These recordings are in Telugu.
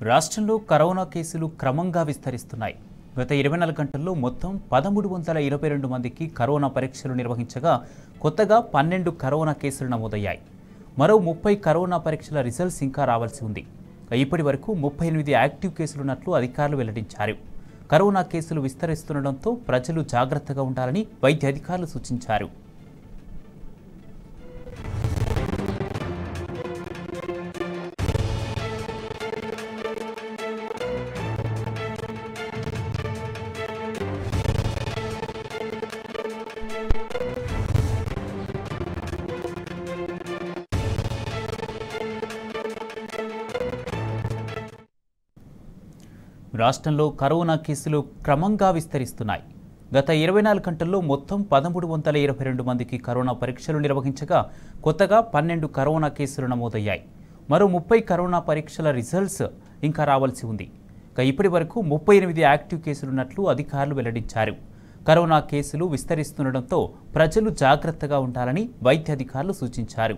రాష్ట్రంలో కరోనా కేసులు క్రమంగా విస్తరిస్తున్నాయి. గత 24 గంటల్లో మొత్తం 1322 మందికి కరోనా పరీక్షలు నిర్వహించగా కొత్తగా 12 కరోనా కేసులు నమోదయ్యాయి. మరో 30 కరోనా పరీక్షల రిజల్ట్స్ ఇంకా రావాల్సి ఉంది. ఇప్పటి వరకు 38 యాక్టివ్ కేసులున్నట్లు అధికారులు వెల్లడించారు. కరోనా కేసులు విస్తరిస్తుండటంతో ప్రజలు జాగ్రత్తగా ఉండాలని వైద్య అధికారులు సూచించారు. రాష్ట్రంలో కరోనా కేసులు క్రమంగా విస్తరిస్తున్నాయి. గత 24 గంటల్లో మొత్తం 1322 మందికి కరోనా పరీక్షలు నిర్వహించగా కొత్తగా 12 కరోనా కేసులు నమోదయ్యాయి. మరో 30 కరోనా పరీక్షల రిజల్ట్స్ ఇంకా రావాల్సి ఉంది. ఇప్పటి వరకు 38 యాక్టివ్ కేసులున్నట్లు అధికారులు వెల్లడించారు. కరోనా కేసులు విస్తరిస్తుండటంతో ప్రజలు జాగ్రత్తగా ఉండాలని వైద్య అధికారులు సూచించారు.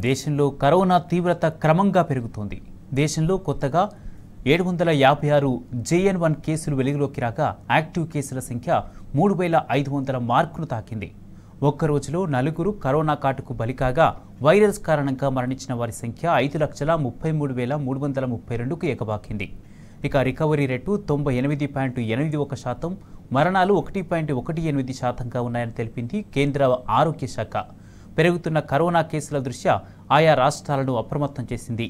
దేశంలో కరోనా తీవ్రత క్రమంగా పెరుగుతోంది. దేశంలో కొత్తగా 756 JN1 కేసులు వెలుగులోకి రాగా యాక్టివ్ కేసుల సంఖ్య 3500 మార్కును తాకింది. ఒక్క రోజులో 4 కరోనా కాటుకు బలికాగా వైరస్ కారణంగా మరణించిన వారి సంఖ్య 5,33,332కు ఎగబాకింది. ఇక రికవరీ రేటు 98.81%, మరణాలు 1.18%గా ఉన్నాయని తెలిపింది కేంద్ర ఆరోగ్య శాఖ. పెరుగుతున్న కరోనా కేసుల దృష్ట్యా ఆయా రాష్ట్రాలను అప్రమత్తం చేసింది.